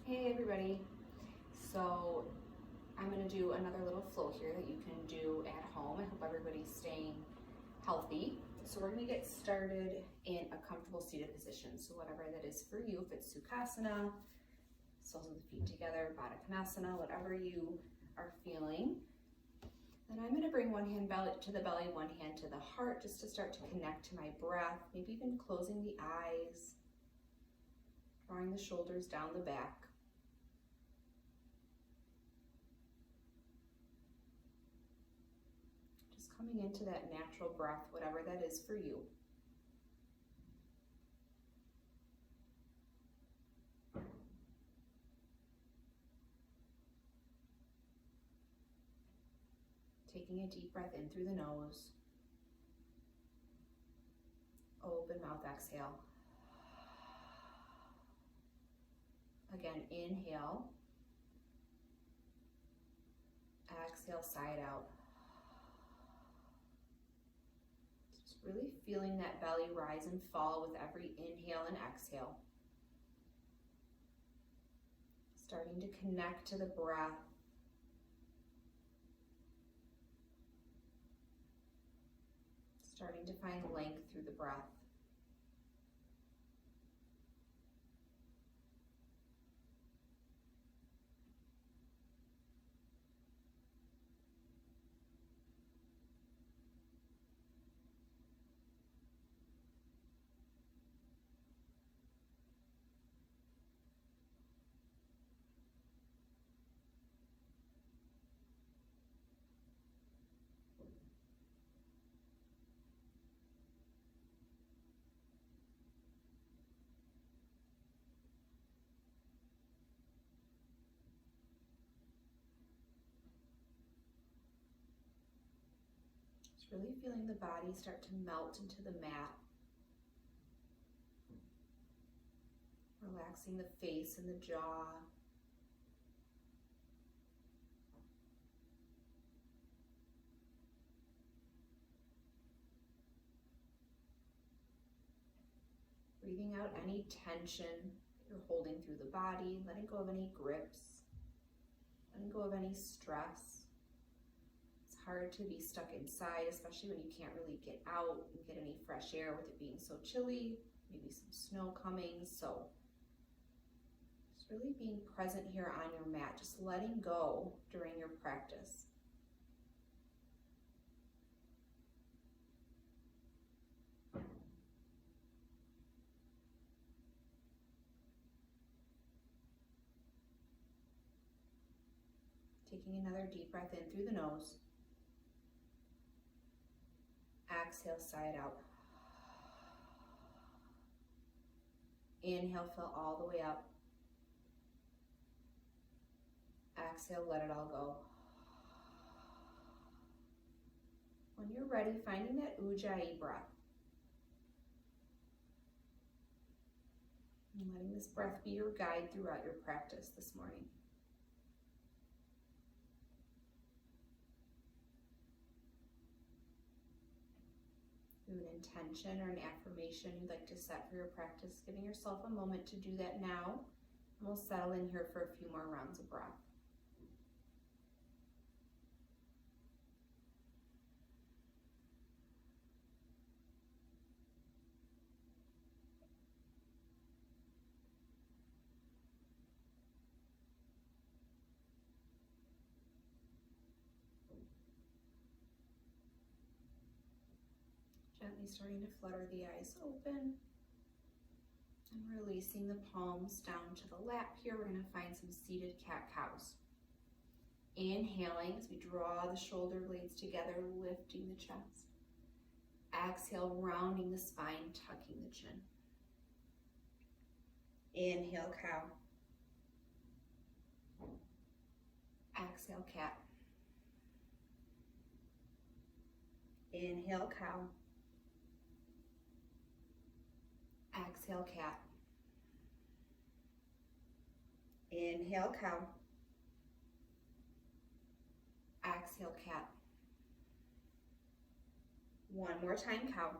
Hey everybody. So I'm going to do another little flow here that you can do at home. I hope everybody's staying healthy. So we're going to get started in a comfortable seated position. So whatever that is for you, if it's Sukhasana, soles of the feet together, Baddha Konasana, whatever you are feeling. Then I'm going to bring one hand to the belly, one hand to the heart, just to start to connect to my breath, maybe even closing the eyes, drawing the shoulders down the back. Just coming into that natural breath, whatever that is for you. Taking a deep breath in through the nose. Open mouth, exhale. Again, inhale. Exhale, side out. Just really feeling that belly rise and fall with every inhale and exhale. Starting to connect to the breath. Starting to find length through the breath. Really feeling the body start to melt into the mat. Relaxing the face and the jaw. Breathing out any tension that you're holding through the body, letting go of any grips, letting go of any stress. Hard to be stuck inside, especially when you can't really get out and get any fresh air with it being so chilly, maybe some snow coming. So just really being present here on your mat, just letting go during your practice. Taking another deep breath in through the nose. Exhale, side out. Inhale, fill all the way up. Exhale, let it all go. When you're ready, finding that Ujjayi breath. And letting this breath be your guide throughout your practice this morning. An intention or an affirmation you'd like to set for your practice, giving yourself a moment to do that now. And we'll settle in here for a few more rounds of breath. Gently starting to flutter the eyes open and releasing the palms down to the lap here. We're going to find some seated cat-cows. Inhaling as we draw the shoulder blades together, lifting the chest. Exhale, rounding the spine, tucking the chin. Inhale, cow. Exhale, cat. Inhale, cow. Exhale, cat. Inhale, cow. Exhale, cat. One more time, cow.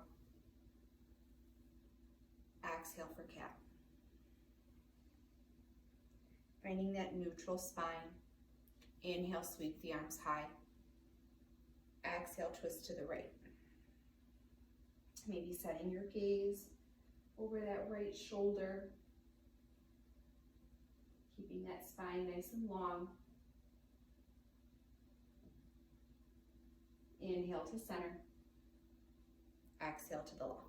Exhale for cat. Finding that neutral spine. Inhale, sweep the arms high. Exhale, twist to the right. Maybe setting your gaze over that right shoulder. Keeping that spine nice and long. Inhale to center. Exhale to the left.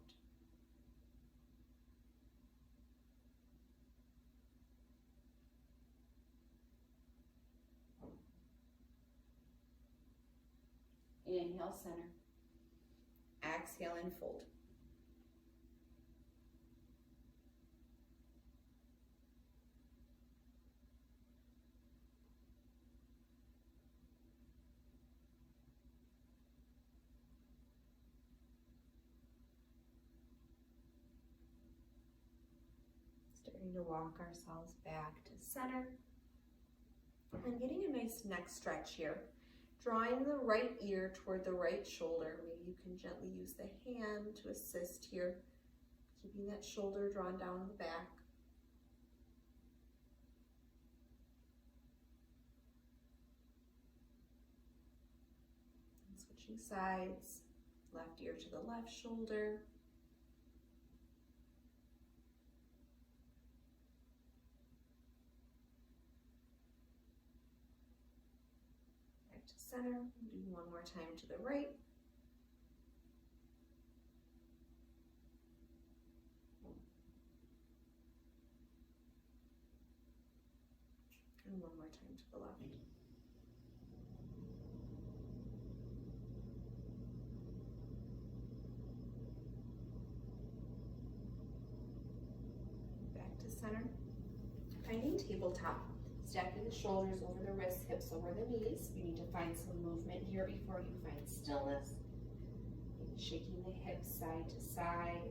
Inhale, center. Exhale, and fold. Starting to walk ourselves back to center. And getting a nice neck stretch here. Drawing the right ear toward the right shoulder. Maybe you can gently use the hand to assist here. Keeping that shoulder drawn down the back. And switching sides. Left ear to the left shoulder. Center. Do one more time to the right. And one more time to the left. Back to center. Finding tabletop. Stacking the shoulders over the wrists, hips over the knees. You need to find some movement here before you find stillness. Maybe shaking the hips side to side.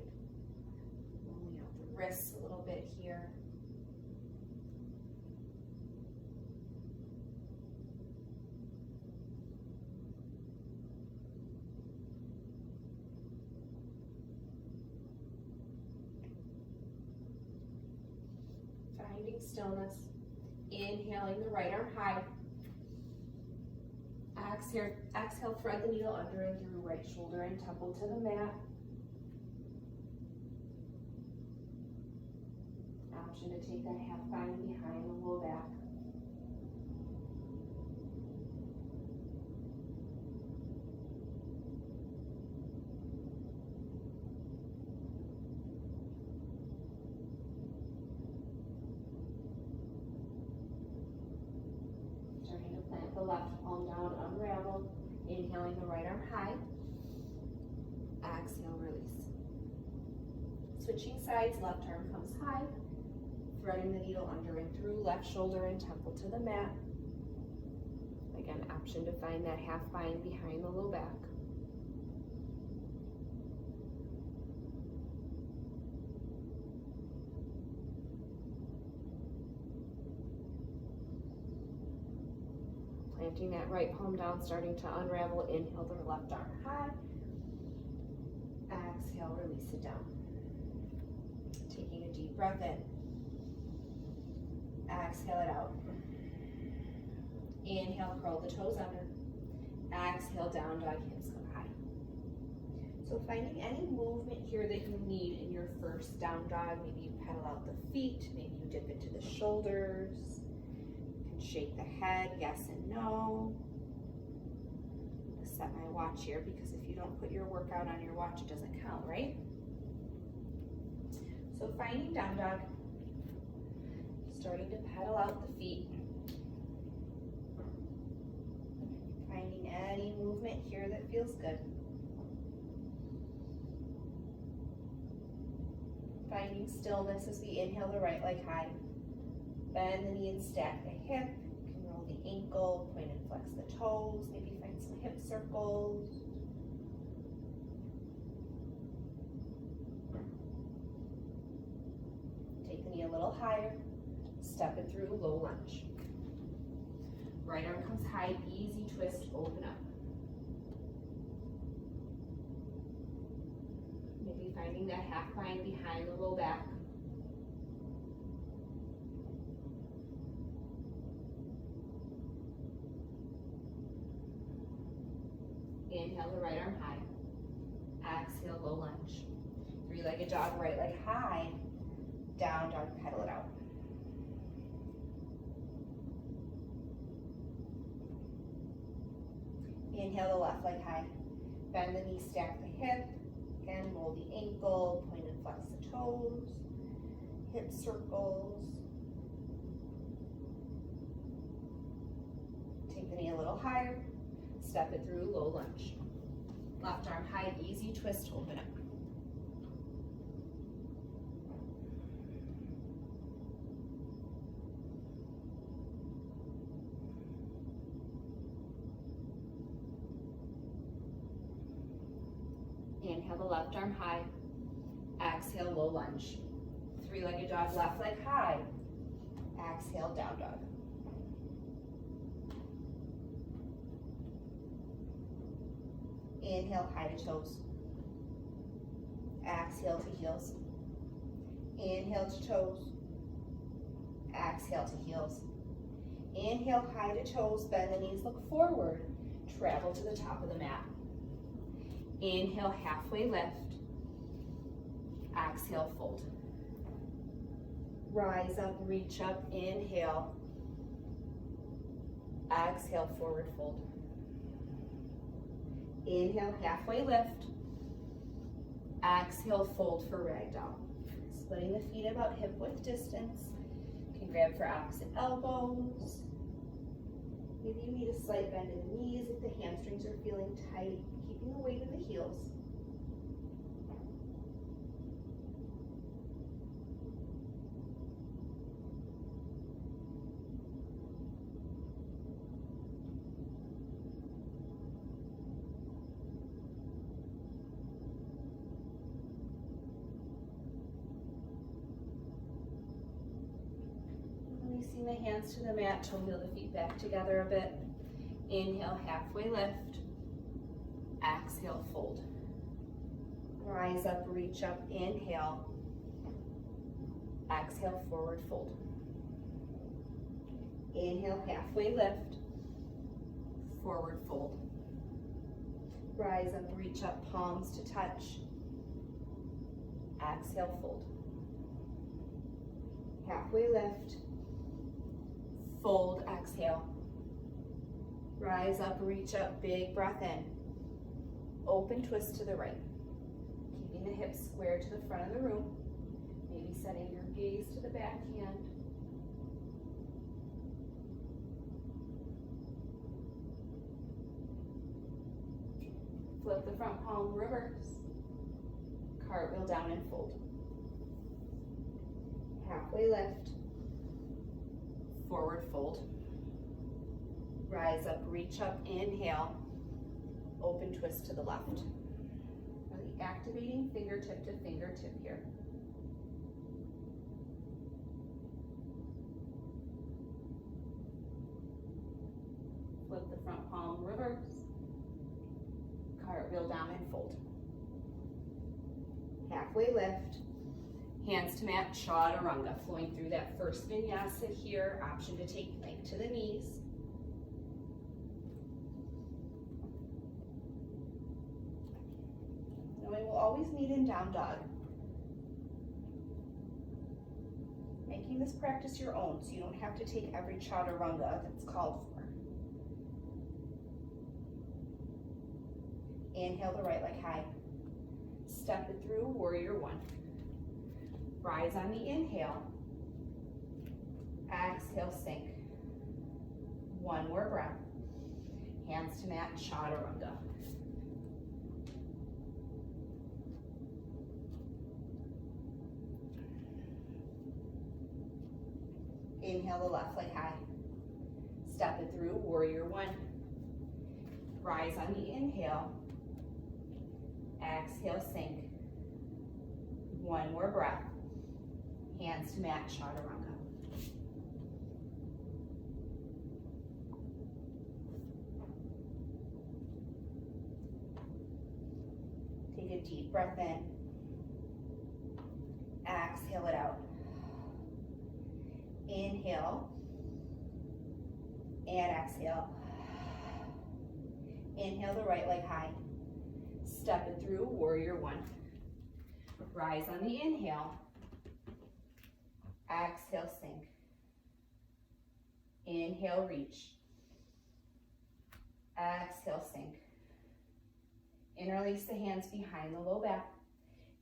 Rolling out the wrists a little bit here. Finding stillness. Inhaling the right arm high. Exhale, thread the needle under and through right shoulder and temple to the mat. Option to take that half bind behind the low back. The left palm down, unravel. Inhaling the right arm high. Exhale, release. Switching sides, left arm comes high. Threading the needle under and through left shoulder and temple to the mat. Again, option to find that half bind behind the low back. Planting that right palm down, starting to unravel. Inhale the left arm high. Exhale, release it down. Taking a deep breath in. Exhale it out. Inhale, curl the toes under. Exhale, down dog, hips come high. So finding any movement here that you need in your first down dog. Maybe you pedal out the feet. Maybe you dip into the shoulders. Shake the head, yes and no. I'm gonna set my watch here because if you don't put your workout on your watch, it doesn't count, right? So finding down dog, starting to pedal out the feet. Finding any movement here that feels good. Finding stillness as we inhale the right leg high. Bend the knee and stack the hip. You can roll the ankle, point and flex the toes. Maybe find some hip circles. Take the knee a little higher. Step it through low lunge. Right arm comes high, easy twist, open up. Maybe finding that half bind behind the low back. Inhale the right arm high. Exhale, low lunge. Three-legged dog, right leg high. Down dog, pedal it out. Inhale the left leg high. Bend the knee, stack the hip, and roll the ankle, point and flex the toes, hip circles. Take the knee a little higher, step it through, low lunge. Left arm high, easy twist, open up. Inhale the left arm high. Exhale, low lunge. Three-legged dog, left leg high. Exhale, down dog. Inhale, high to toes. Exhale to heels. Inhale to toes. Exhale to heels. Inhale, high to toes. Bend the knees, look forward. Travel to the top of the mat. Inhale, halfway lift. Exhale, fold. Rise up, reach up, inhale. Exhale, forward fold. Inhale, halfway lift. Exhale, fold for ragdoll. Splitting the feet about hip width distance. You can grab for opposite elbows. Maybe you need a slight bend in the knees if the hamstrings are feeling tight, keeping the weight in the heels. Releasing the hands to the mat, toe heel the feet back together a bit. Inhale, halfway lift. Exhale, fold. Rise up, reach up, inhale. Exhale, forward fold. Inhale, halfway lift. Forward fold. Rise up, reach up, palms to touch. Exhale, fold. Halfway lift. Fold, exhale. Rise up, reach up, big breath in. Open twist to the right. Keeping the hips square to the front of the room. Maybe setting your gaze to the backhand. Flip the front palm, reverse. Cartwheel down and fold. Halfway lift. Forward fold. Rise up, reach up, inhale. Open twist to the left. Really activating fingertip to fingertip here. Flip the front palm, reverse. Cartwheel down and fold. Halfway lift. Hands to mat, chaturanga, flowing through that first vinyasa here. Option to take plank to the knees. Knowing we'll always meet in down dog. Making this practice your own, so you don't have to take every chaturanga that's called for. Inhale the right leg high. Step it through, warrior one. Rise on the inhale. Exhale, sink. One more breath. Hands to mat, chaturanga. Inhale the left leg high. Step it through, warrior one. Rise on the inhale. Exhale, sink. One more breath. Hands to mat, chaturanga. Take a deep breath in. Exhale it out. Inhale and exhale. Inhale the right leg high. Step it through, warrior one. Rise on the inhale. Exhale, sink. Inhale, reach. Exhale, sink. Interlace the hands behind the low back.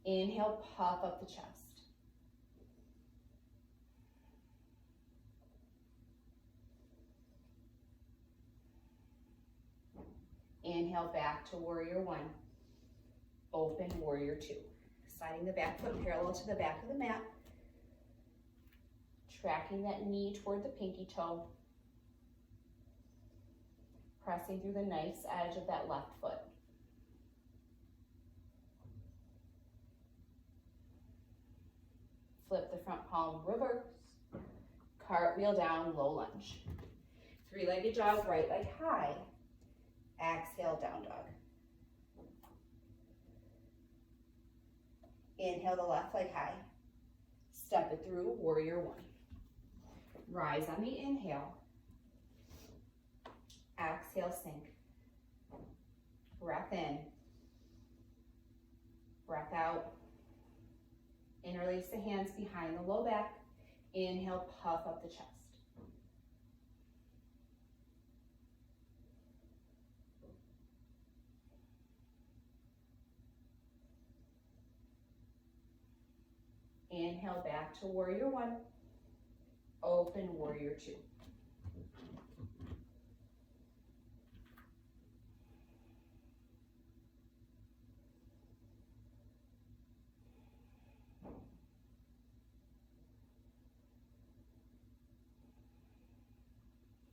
Inhale, puff up the chest. Inhale back to warrior one. Open warrior two. Sliding the back foot parallel to the back of the mat. Tracking that knee toward the pinky toe. Pressing through the nice edge of that left foot. Flip the front palm, reverse. Cartwheel down, low lunge. Three-legged dog, right leg high. Exhale, down dog. Inhale the left leg high. Step it through, warrior one. Rise on the inhale. Exhale, sink. Breath in. Breath out. Interlace the hands behind the low back. Inhale, puff up the chest. Inhale back to warrior one. Open warrior two.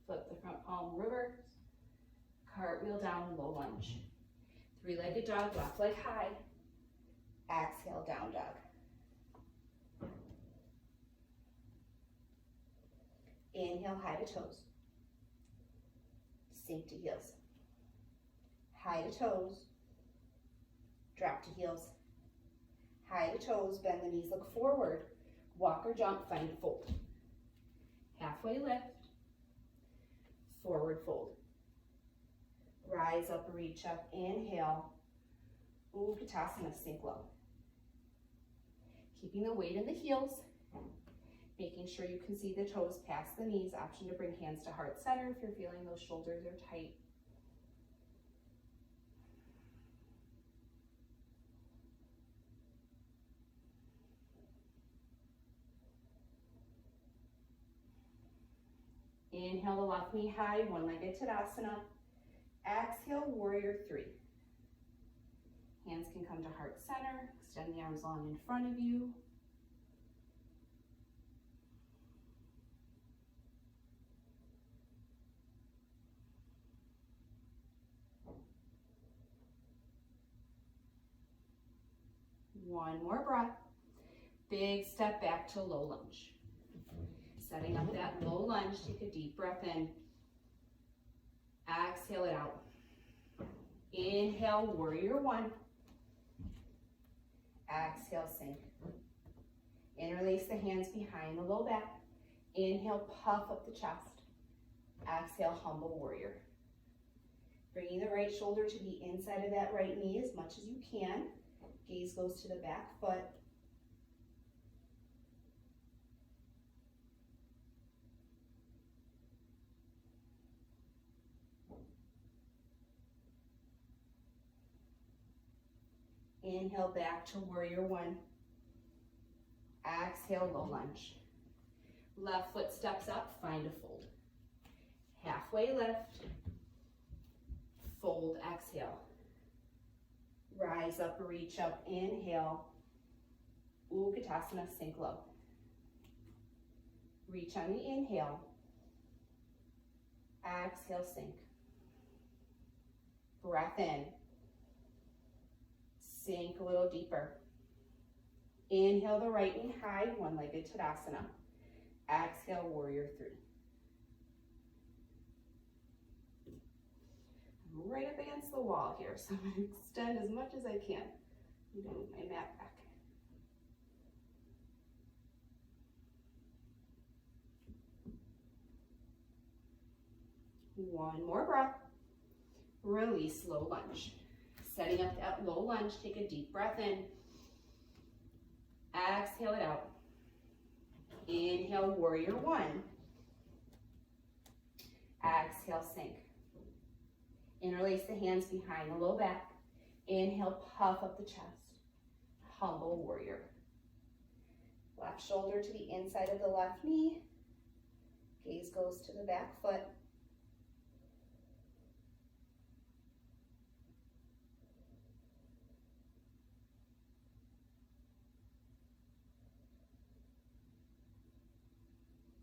Flip the front palm, reverse. Cartwheel down, low lunge. Three-legged dog, left leg high. Exhale, down dog. Inhale, high to toes. Sink to heels. High to toes. Drop to heels. High to toes, bend the knees, look forward. Walk or jump, find a fold. Halfway lift. Forward fold. Rise up, reach up, inhale. Utkatasana, sink low. Keeping the weight in the heels. Making sure you can see the toes past the knees. Option to bring hands to heart center if you're feeling those shoulders are tight. Inhale the left knee high, one-legged Tadasana. Exhale, warrior three. Hands can come to heart center. Extend the arms long in front of you. One more breath. Big step back to low lunge. Setting up that low lunge, take a deep breath in. Exhale it out. Inhale, warrior one. Exhale, sink. Interlace the hands behind the low back. Inhale, puff up the chest. Exhale, humble warrior. Bringing the right shoulder to the inside of that right knee as much as you can. Gaze goes to the back foot. Inhale back to warrior one. Exhale, low lunge. Left foot steps up, find a fold. Halfway lift. Fold, exhale. Rise up, reach up, inhale. Utkatasana, sink low. Reach on the inhale. Exhale, sink. Breath in. Sink a little deeper. Inhale the right knee high, one-legged Tadasana. Exhale, warrior three. I'm right up against the wall here, so I'm going to extend as much as I can. I'm going to move my mat back. One more breath. Release, low lunge. Setting up that low lunge, take a deep breath in. Exhale it out. Inhale, warrior one. Exhale, sink. Interlace the hands behind the low back. Inhale, puff up the chest. Humble warrior. Left shoulder to the inside of the left knee. Gaze goes to the back foot.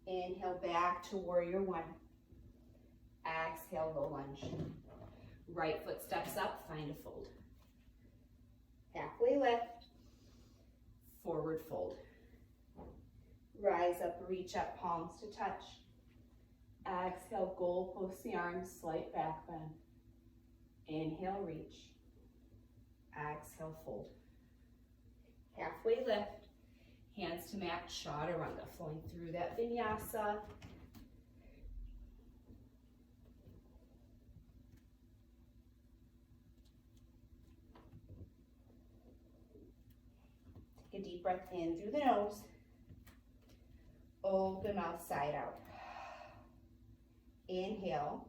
Inhale back to warrior one. Exhale, low lunge. Right foot steps up, find a fold. Halfway lift, forward fold. Rise up, reach up, palms to touch. Exhale, goal post the arms, slight back bend. Inhale, reach. Exhale, fold. Halfway lift, hands to mat, chaturanga, flowing through that vinyasa. Take a deep breath in through the nose. Open mouth, side out. Inhale.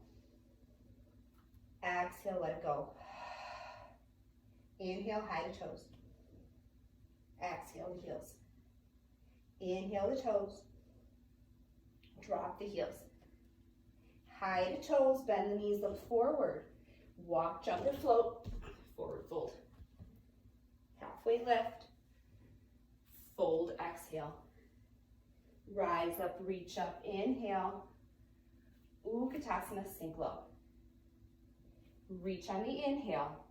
Exhale, let it go. Inhale, high to toes. Exhale, the heels. Inhale the toes. Drop the heels. High to toes, bend the knees, look forward. Walk, jump, and float. Forward fold. Halfway lift. Fold, exhale. Rise up, reach up, inhale. Utkatasana, sink low. Reach on the inhale.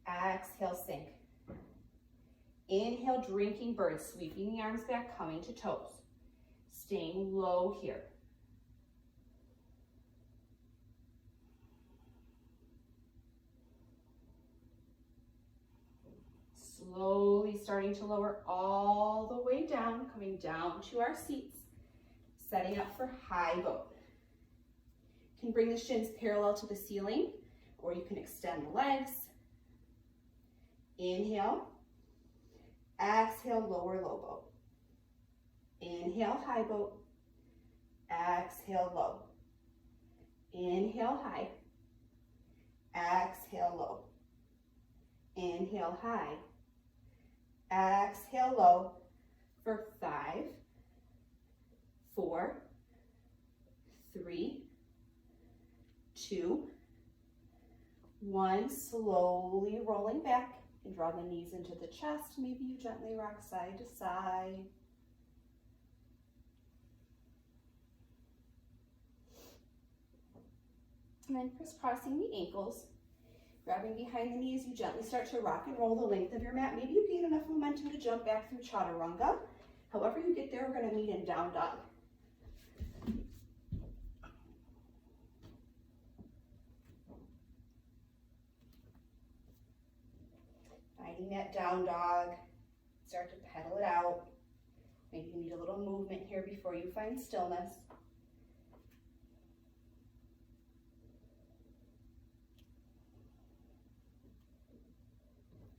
Exhale, sink. Inhale, drinking bird, sweeping the arms back, coming to toes. Staying low here. Slowly starting to lower all the way down, coming down to our seats. Setting up for high boat. You can bring the shins parallel to the ceiling, or you can extend the legs. Inhale. Exhale, lower low boat. Inhale, high boat. Exhale, low. Inhale, high. Exhale, low. Inhale, high. Exhale, low for 5, 4, 3, 2, 1. Slowly rolling back. You can draw the knees into the chest. Maybe you gently rock side to side. And then crisscrossing the ankles. Grabbing behind the knees, you gently start to rock and roll the length of your mat. Maybe you gain enough momentum to jump back through chaturanga. However you get there, we're going to meet in down dog. Finding that down dog, start to pedal it out. Maybe you need a little movement here before you find stillness.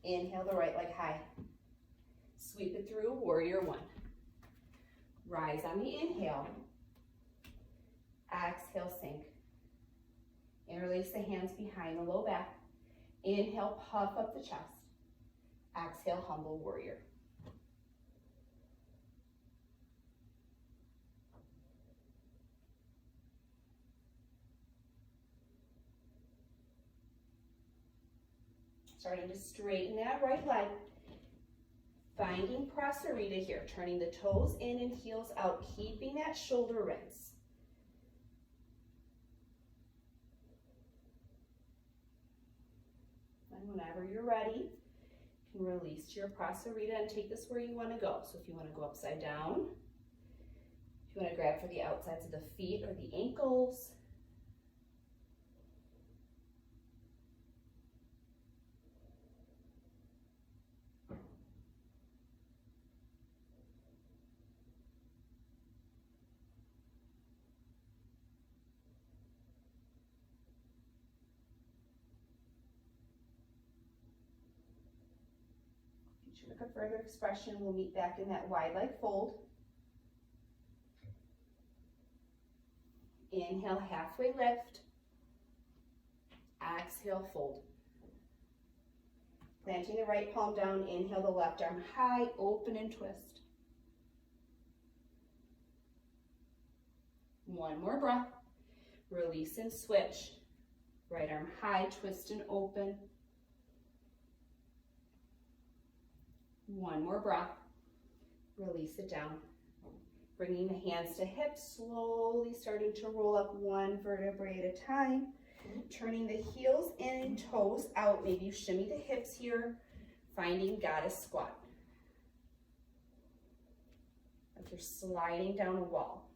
Inhale the right leg high. Sweep it through, warrior one. Rise on the inhale. Exhale, sink. Interlace the hands behind the low back. Inhale, puff up the chest. Exhale, humble warrior. Starting to straighten that right leg. Finding prasarita here, turning the toes in and heels out, keeping that shoulder rinse. And whenever you're ready, you can release to your prasarita and take this where you want to go. So if you want to go upside down, if you want to grab for the outsides of the feet or the ankles, To make a further expression, we'll meet back in that wide leg fold. Inhale, halfway lift. Exhale, fold. Planting the right palm down, inhale the left arm high, open and twist. One more breath. Release and switch. Right arm high, twist and open. One more breath. Release it down. Bringing the hands to hips, slowly starting to roll up one vertebrae at a time. Turning the heels in and toes out. Maybe you shimmy the hips here. Finding goddess squat. Like you're sliding down a wall.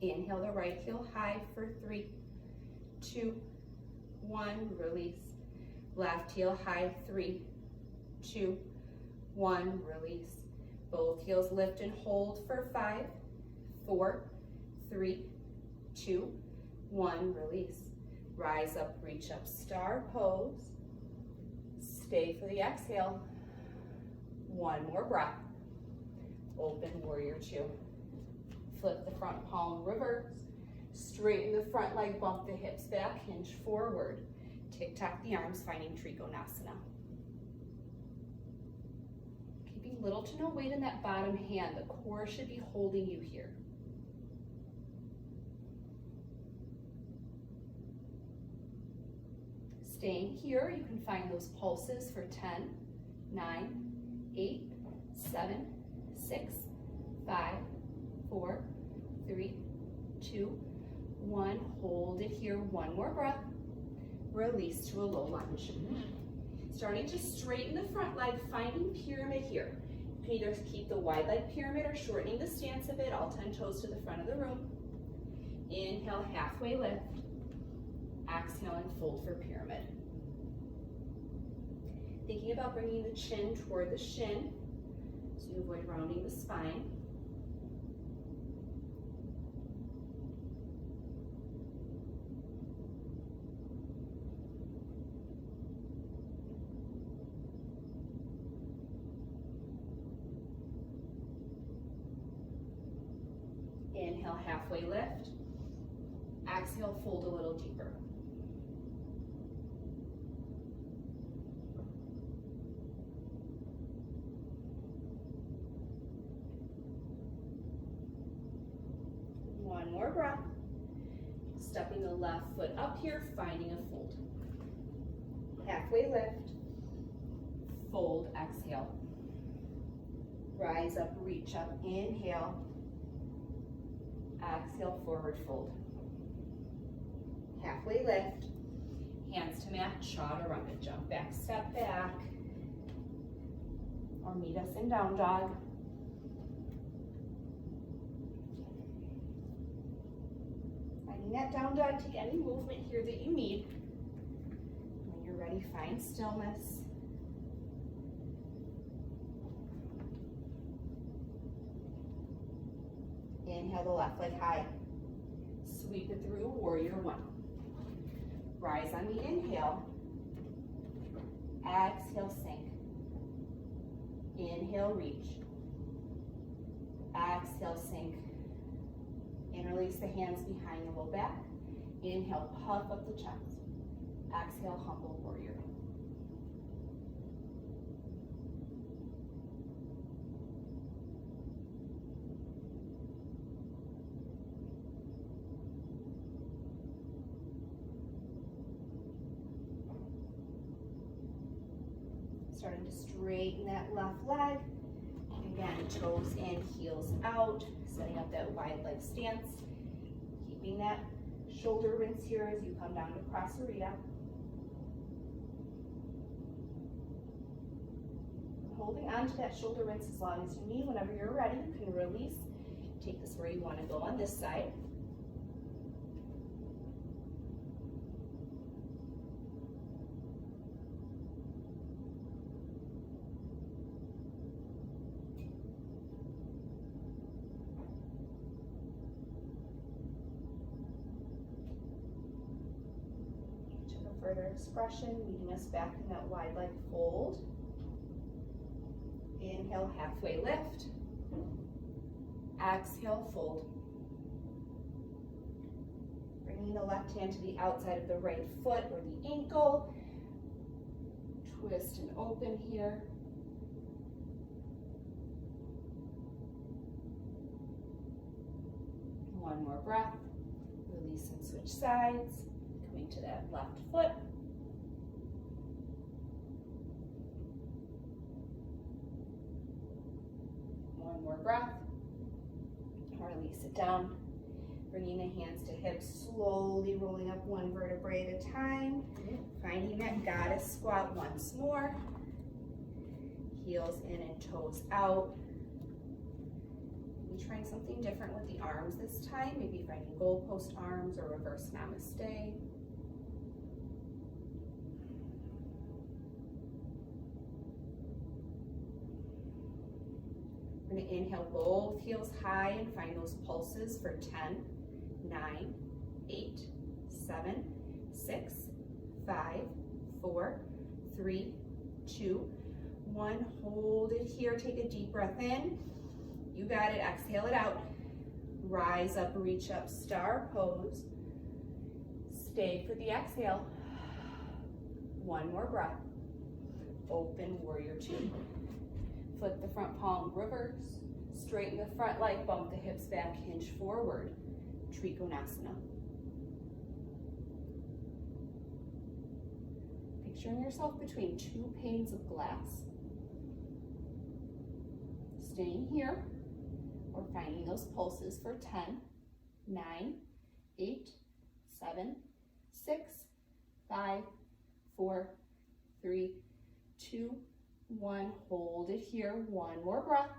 Inhale the right heel high for 3, 2, 1, release. Left heel high, 3, 2, 1, release. Both heels lift and hold for 5, 4, 3, 2, 1, release. Rise up, reach up, star pose. Stay for the exhale. One more breath. Open, warrior 2. Flip the front palm, reverse. Straighten the front leg, bump the hips back, hinge forward. Tick-tock the arms, finding Trikonasana. Keeping little to no weight in that bottom hand. The core should be holding you here. Staying here, you can find those pulses for 10, 9, 8, 7, 6, 5, 4, 3, 2, 1. Hold it here. One more breath. Release to a low lunge. Starting to straighten the front leg, finding pyramid here. You can either keep the wide leg pyramid or shortening the stance a bit, all 10 toes to the front of the room. Inhale, halfway lift. Exhale and fold for pyramid. Thinking about bringing the chin toward the shin, so you avoid rounding the spine. Inhale, halfway lift. Exhale, fold a little deeper. One more breath. Stepping the left foot up here, finding a fold. Halfway lift. Fold, exhale. Rise up, reach up, inhale. Exhale, forward fold. Halfway lift. Hands to mat, chaturanga. Jump back, step back. Or meet us in down dog. Finding that down dog, take any movement here that you need. When you're ready, find stillness. Inhale the left leg high. Sweep it through, warrior 1. Rise on the inhale. Exhale, sink. Inhale, reach. Exhale, sink. Interlace the hands behind the low back. Inhale, puff up the chest. Exhale, humble warrior. Starting to straighten that left leg. Again, toes in, heels out, setting up that wide leg stance. Keeping that shoulder rinse here as you come down to Prasarita. Holding on to that shoulder rinse as long as you need. Whenever you're ready, you can release. Take this where you want to go on this side. further expression, meeting us back in that wide leg fold. Inhale, halfway lift. Exhale, fold. Bringing the left hand to the outside of the right foot or the ankle. Twist and open here. One more breath. Release and switch sides. Coming to that left foot. One more breath. Release it down. Bringing the hands to hips, slowly rolling up one vertebrae at a time. Finding that goddess squat once more. Heels in and toes out. Maybe trying something different with the arms this time. Maybe finding goalpost arms or reverse namaste. We're going to inhale both heels high and find those pulses for 10, 9, 8, 7, 6, 5, 4, 3, 2, 1. Hold it here. Take a deep breath in. You got it. Exhale it out. Rise up, reach up, star pose. Stay for the exhale. One more breath. Open, warrior two. Flip the front palm, reverse. Straighten the front leg, bump the hips back, hinge forward. Trikonasana. Picturing yourself between two panes of glass. Staying here, or finding those pulses for 10, 9, 8, 7, 6, 5, 4, 3, 2, 1. Hold it here. One more breath.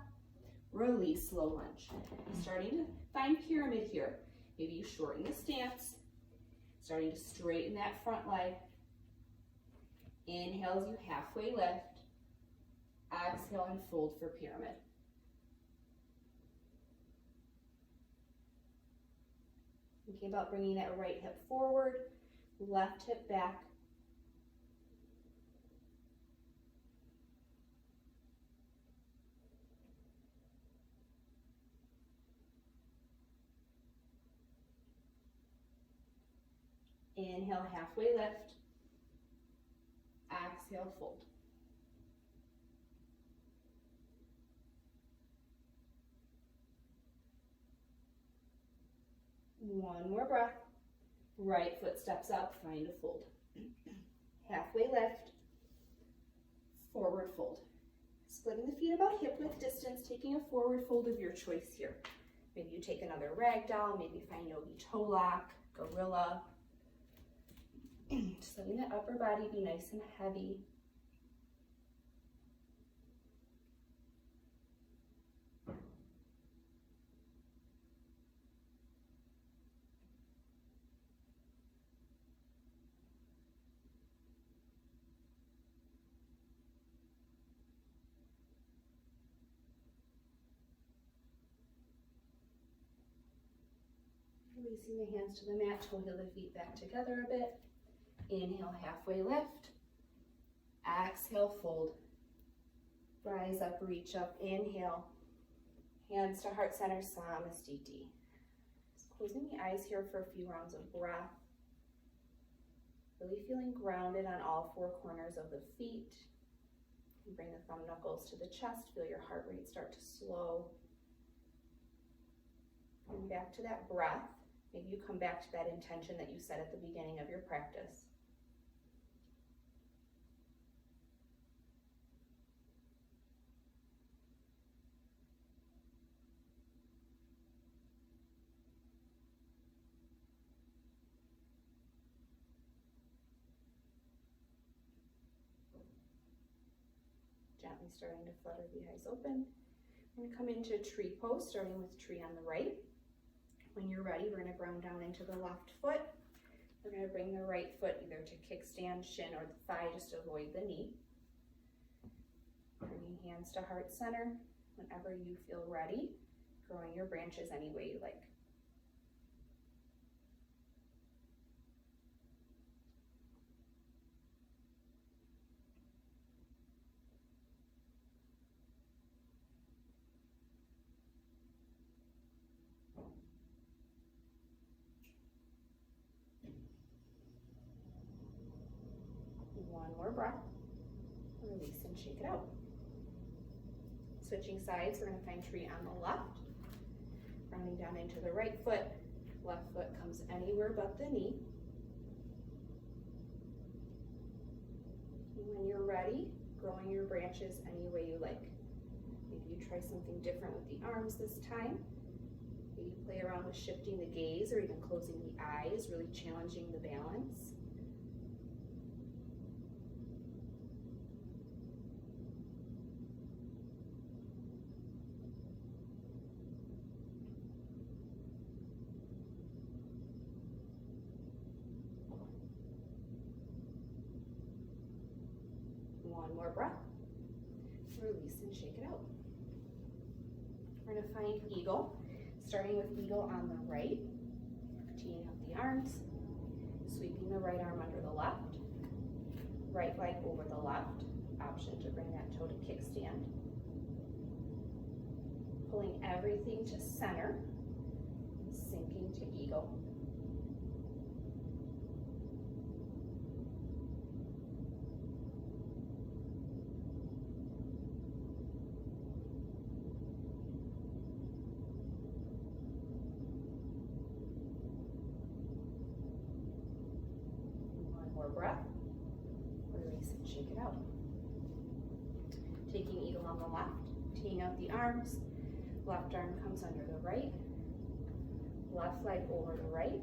Release, slow lunge. Starting to find pyramid here. Maybe you shorten the stance. Starting to straighten that front leg. Inhale as you halfway lift. Exhale and fold for pyramid. Thinking about bringing that right hip forward, left hip back. Inhale, halfway lift. Exhale, fold. One more breath. Right foot steps up, find a fold. Halfway lift. Forward fold. Splitting the feet about hip width distance, taking a forward fold of your choice here. Maybe you take another ragdoll, maybe find yogi toe lock, gorilla. Just letting that upper body be nice and heavy. Releasing the hands to the mat, toe heel the feet back together a bit. Inhale, halfway lift. Exhale, fold. Rise up, reach up, inhale. Hands to heart center, Samastiti. Just closing the eyes here for a few rounds of breath. Really feeling grounded on all four corners of the feet. You bring the thumb knuckles to the chest, feel your heart rate start to slow. And back to that breath. Maybe you come back to that intention that you set at the beginning of your practice. Gently starting to flutter the eyes open. We're going to come into tree pose, starting with tree on the right. When you're ready, we're going to ground down into the left foot. We're going to bring the right foot either to kickstand, shin, or the thigh, just to avoid the knee. Bringing hands to heart center. Whenever you feel ready, growing your branches any way you like. breath. Release and shake it out. Switching sides, we're going to find tree on the left. Rounding down into the right foot. Left foot comes anywhere but the knee. And when you're ready, growing your branches any way you like. Maybe you try something different with the arms this time. Maybe play around with shifting the gaze or even closing the eyes, really challenging the balance. One more breath. Release and shake it out. We're going to find eagle, starting with eagle on the right, teeing up the arms, sweeping the right arm under the left, right leg over the left, option to bring that toe to kickstand, pulling everything to center, sinking to eagle. Breath, release and shake it out. Taking eagle on the left, teeing out the arms, left arm comes under the right, left leg over the right,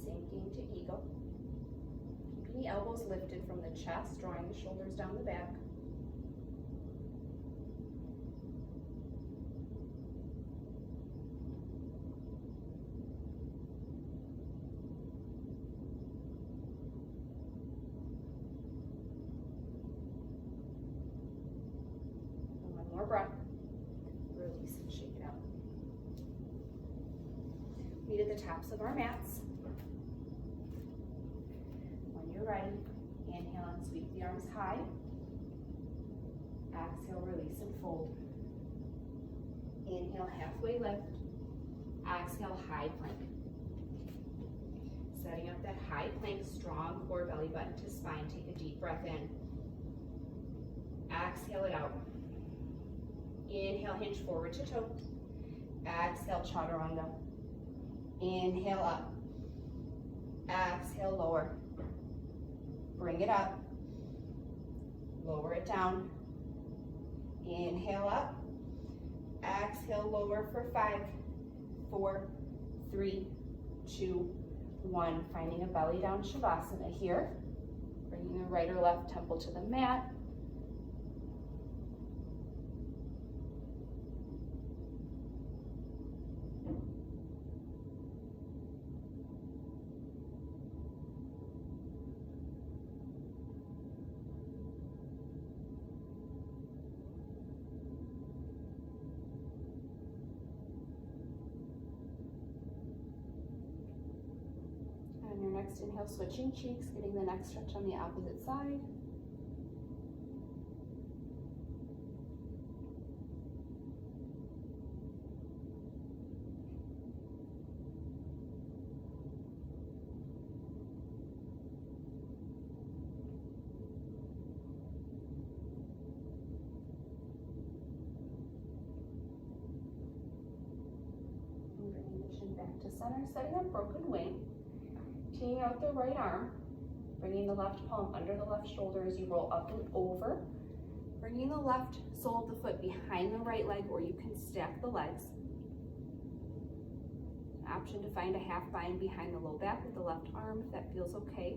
sinking to eagle. Keeping the elbows lifted from the chest, drawing the shoulders down the back. More breath. Release and shake it out. Meet at the tops of our mats. When you're ready, inhale and sweep the arms high. Exhale, release and fold. Inhale, halfway lift. Exhale, high plank. Setting up that high plank, strong core, belly button to spine. Take a deep breath in. Exhale it out. Inhale, hinge forward to toe. Exhale, chaturanga. Inhale up. Exhale, lower. Bring it up. Lower it down. Inhale up. Exhale, lower for 5, 4, 3, 2, 1. Finding a belly down shavasana here. Bringing the right or left temple to the mat. On your next inhale, switching cheeks, getting the next stretch on the opposite side. And bringing the chin back to center, setting up broken wing. Teeing out the right arm, bringing the left palm under the left shoulder as you roll up and over. Bringing the left sole of the foot behind the right leg, or you can stack the legs. Option to find a half bind behind the low back with the left arm if that feels okay.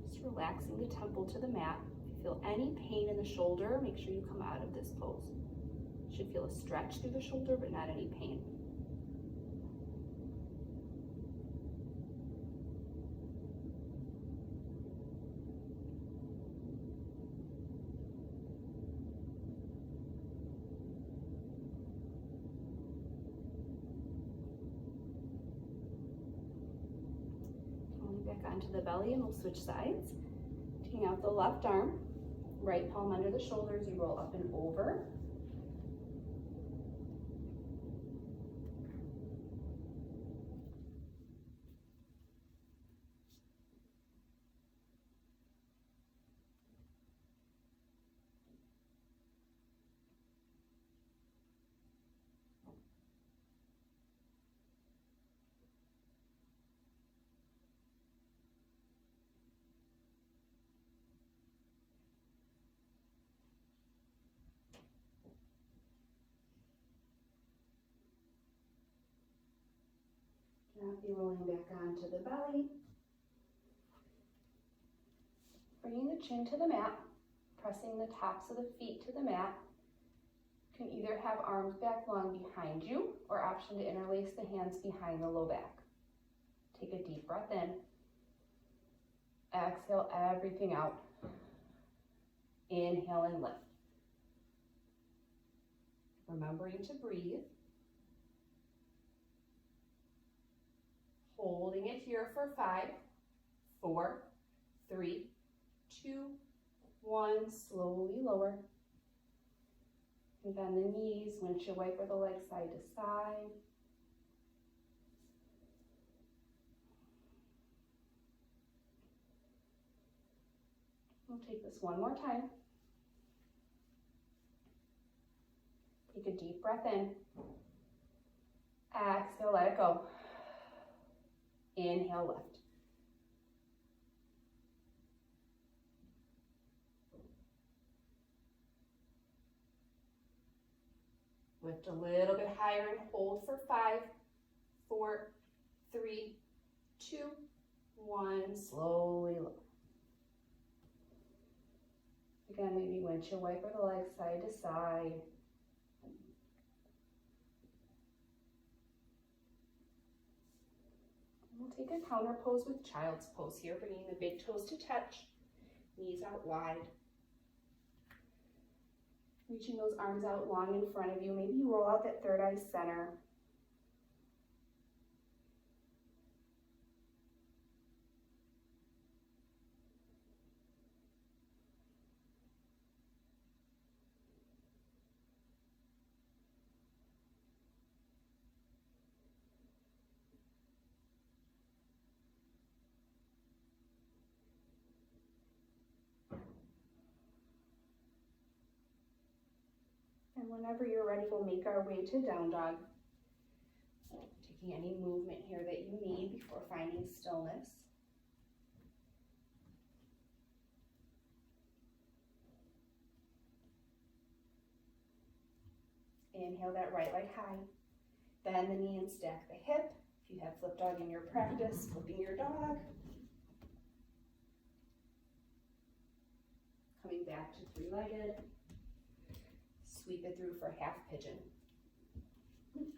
Just relaxing the temple to the mat. If you feel any pain in the shoulder, make sure you come out of this pose. You should feel a stretch through the shoulder, but not any pain. Back onto the belly, and we'll switch sides. Taking out the left arm, right palm under the shoulders, you roll up and over. Gently rolling back onto the belly. Bringing the chin to the mat, pressing the tops of the feet to the mat. You can either have arms back long behind you or option to interlace the hands behind the low back. Take a deep breath in. Exhale everything out. Inhale and lift. Remembering to breathe. Holding it here for 5, 4, 3, 2, 1. Slowly lower. And bend the knees, windshield wiper the legs side to side. We'll take this one more time. Take a deep breath in. Exhale, let it go. Inhale, lift. Lift a little bit higher and hold for 5, 4, 3, 2, 1. Slowly lower. Again, maybe windshield wiper the legs side to side. We'll take a counter pose with child's pose here, bringing the big toes to touch, knees out wide. Reaching those arms out long in front of you. Maybe you roll out that third eye center. And whenever you're ready, we'll make our way to down dog. Taking any movement here that you need before finding stillness. Inhale that right leg high. Bend the knee and stack the hip. If you have flip dog in your practice, flipping your dog. Coming back to three-legged. Sweep it through for half pigeon.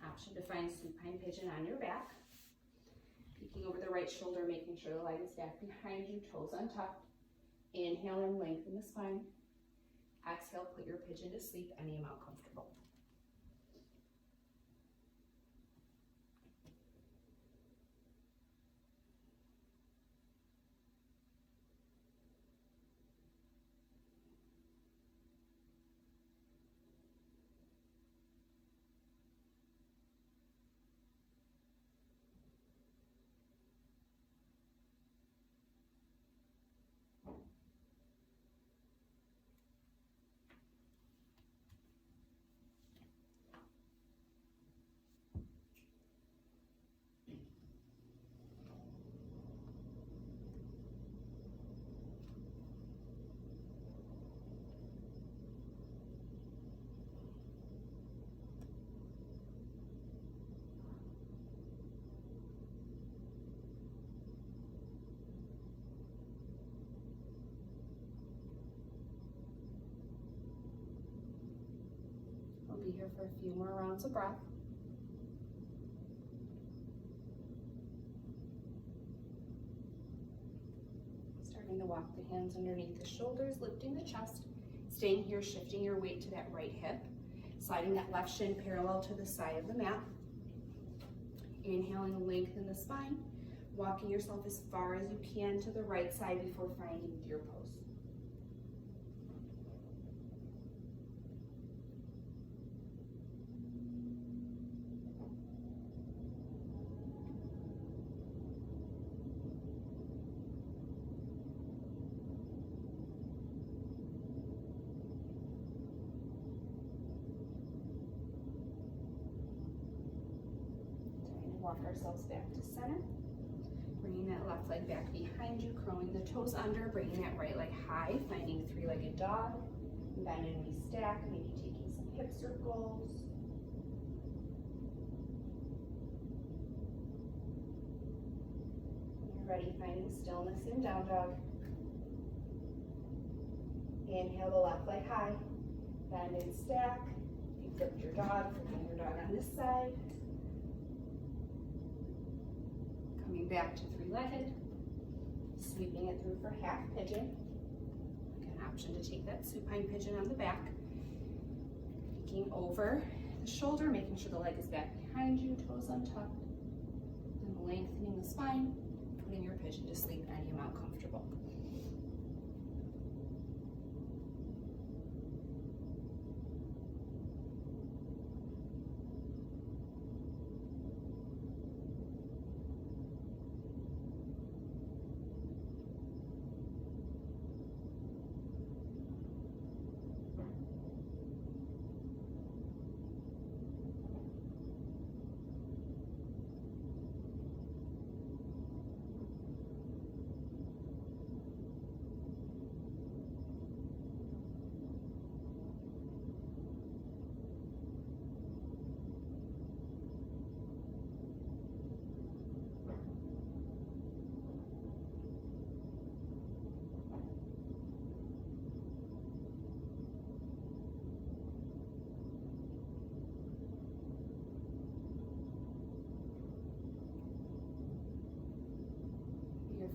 Option to find supine pigeon on your back. Peeking over the right shoulder, making sure the leg is back behind you, toes untucked. Inhale and lengthen the spine. Exhale, put your pigeon to sleep any amount comfortable. We'll be here for a few more rounds of breath. Starting to walk the hands underneath the shoulders, lifting the chest. Staying here, shifting your weight to that right hip. Sliding that left shin parallel to the side of the mat. Inhaling, lengthen the spine. Walking yourself as far as you can to the right side before finding deer pose. Walk ourselves back to center. Bringing that left leg back behind you, curling the toes under, bringing that right leg high, finding three-legged dog. Bend and we stack, maybe taking some hip circles. ready, finding stillness in down dog. Inhale the left leg high, bend and stack. If you flipped your dog, flipping your dog on this side. Coming back to three-legged, sweeping it through for half pigeon. An option to take that supine pigeon on the back. Peeking over the shoulder, making sure the leg is back behind you, toes untucked. And lengthening the spine, putting your pigeon to sleep any amount comfortable.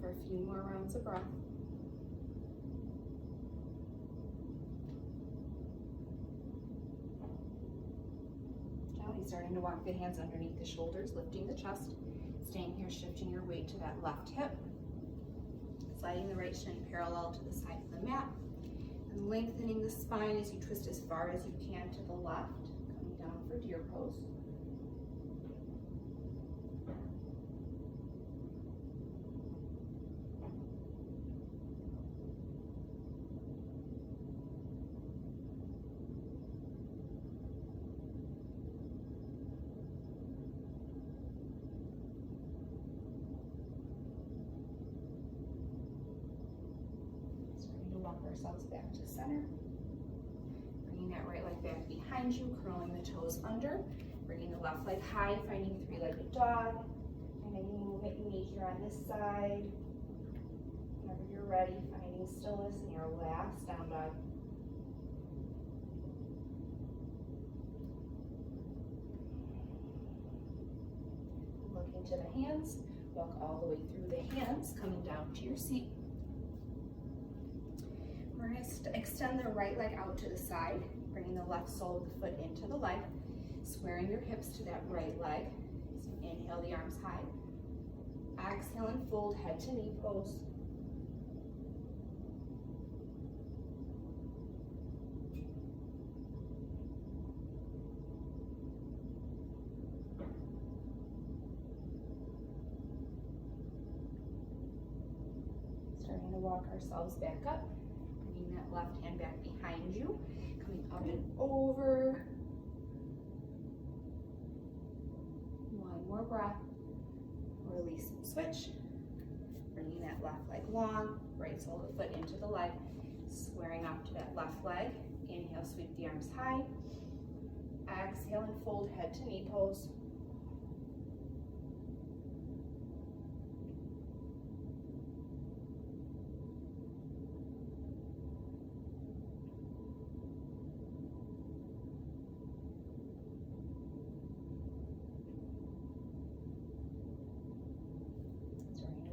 For a few more rounds of breath. Gently starting to walk the hands underneath the shoulders, lifting the chest. Staying here, shifting your weight to that left hip. Sliding the right shin parallel to the side of the mat. And lengthening the spine as you twist as far as you can to the left. Coming down for deer pose. Ourselves back to center. Bringing that right leg back behind you, curling the toes under. Bringing the left leg high, finding three-legged dog. And any movement you need here on this side. Whenever you're ready, finding stillness in your last down dog. Look into the hands. Walk all the way through the hands, coming down to your seat. We're going to extend the right leg out to the side, bringing the left sole of the foot into the leg, squaring your hips to that right leg. So inhale the arms high. Exhale and fold head to knee pose. Starting to walk ourselves back up. That left hand back behind you, coming up and over. One more breath. Release and switch. Bringing that left leg long, right sole of the foot into the leg, squaring up to that left leg. Inhale, sweep the arms high. Exhale and fold head to knee pose.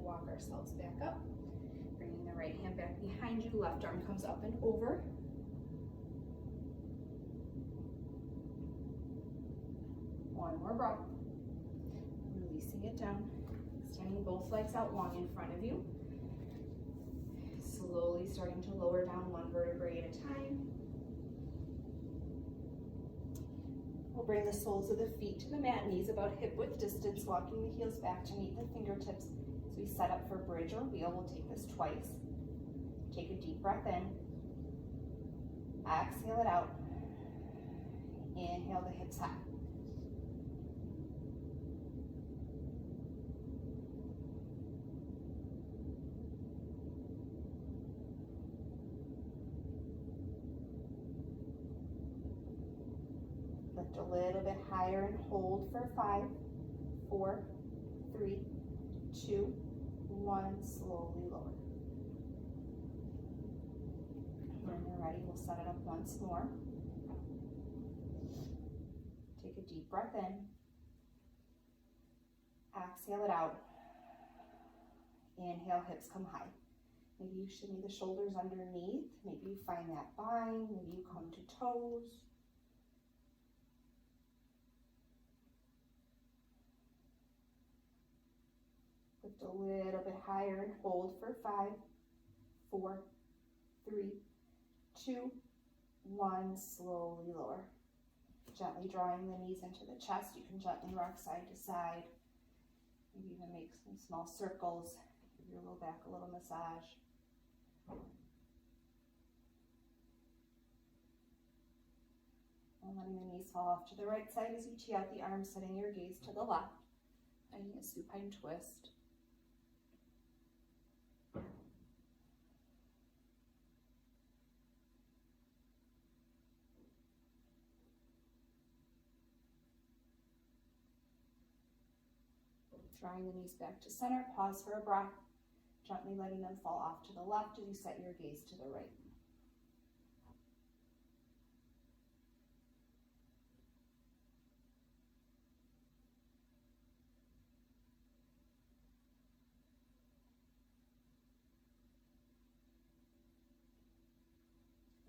Walk ourselves back up, bringing the right hand back behind you, left arm comes up and over. One more breath. Releasing it down, extending both legs out long in front of you. Slowly starting to lower down one vertebrae at a time. We'll bring the soles of the feet to the mat, knees about hip width distance, walking the heels back to meet the fingertips. As we set up for bridge or wheel, we'll take this twice. Take a deep breath in. Exhale it out. Inhale the hips high. Lift a little bit higher and hold for 5, 4, 3, 2, 1, slowly lower. When you're ready, we'll set it up once more. Take a deep breath in. Exhale it out. Inhale, hips come high. Maybe you shimmy the shoulders underneath. Maybe you find that bind. Maybe you come to toes. Lift a little bit higher and hold for 5, 4, 3, 2, 1. Slowly lower. Gently drawing the knees into the chest. You can gently rock side to side. Maybe even make some small circles. Give your low back a little massage. And letting the knees fall off to the right side as you tee out the arms, setting your gaze to the left. Finding a supine twist. Drawing the knees back to center, pause for a breath, gently letting them fall off to the left as you set your gaze to the right.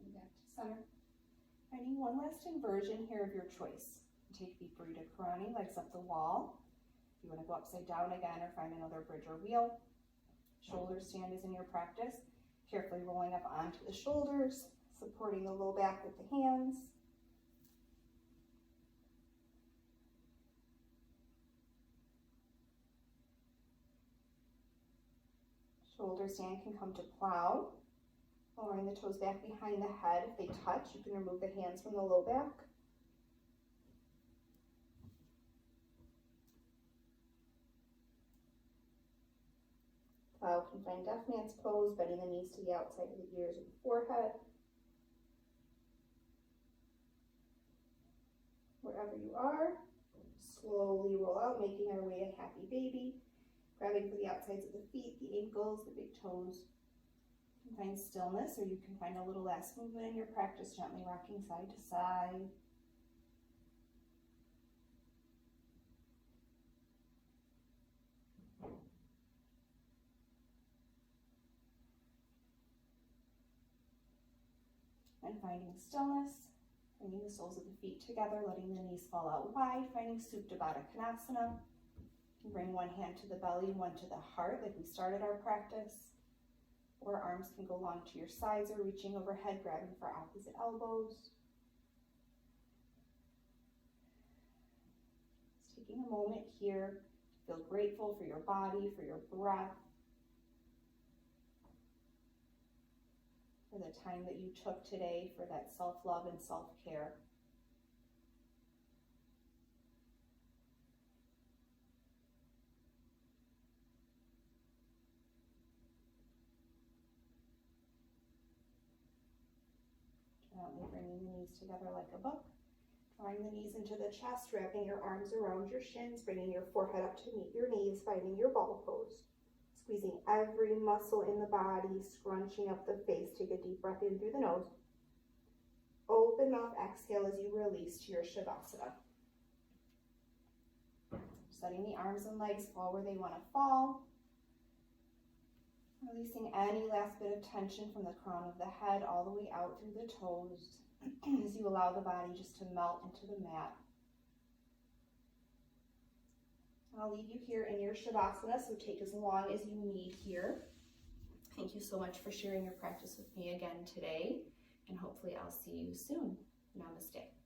And back to center. Finding one last inversion here of your choice. Take deep Burrito Karani, legs up the wall. If you want to go upside down again or find another bridge or wheel. Shoulder stand is in your practice. Carefully rolling up onto the shoulders, supporting the low back with the hands. Shoulder stand can come to plow. Lowering the toes back behind the head. If they touch, you can remove the hands from the low back. Plow can find deaf man's pose, bending the knees to the outside of the ears of the forehead. Wherever you are, slowly roll out, making our way to happy baby. Grabbing for the outsides of the feet, the ankles, the big toes. You can find stillness, or you can find a little last movement in your practice, gently rocking side to side. And finding stillness, bringing the soles of the feet together, letting the knees fall out wide, finding Supta Baddha Konasana. You can bring one hand to the belly, one to the heart, like we started our practice. Or arms can go long to your sides or reaching overhead, grabbing for opposite elbows. Just taking a moment here to feel grateful for your body, for your breath, for the time that you took today for that self-love and self-care. Gently bringing the knees together like a book. Drawing the knees into the chest, wrapping your arms around your shins, bringing your forehead up to meet your knees, finding your ball pose. Squeezing every muscle in the body, scrunching up the face. Take a deep breath in through the nose. Open mouth, exhale as you release to your Shavasana. Letting the arms and legs fall where they want to fall. Releasing any last bit of tension from the crown of the head all the way out through the toes as you allow the body just to melt into the mat. I'll leave you here in your Shavasana, so take as long as you need here. Thank you so much for sharing your practice with me again today, and hopefully I'll see you soon. Namaste.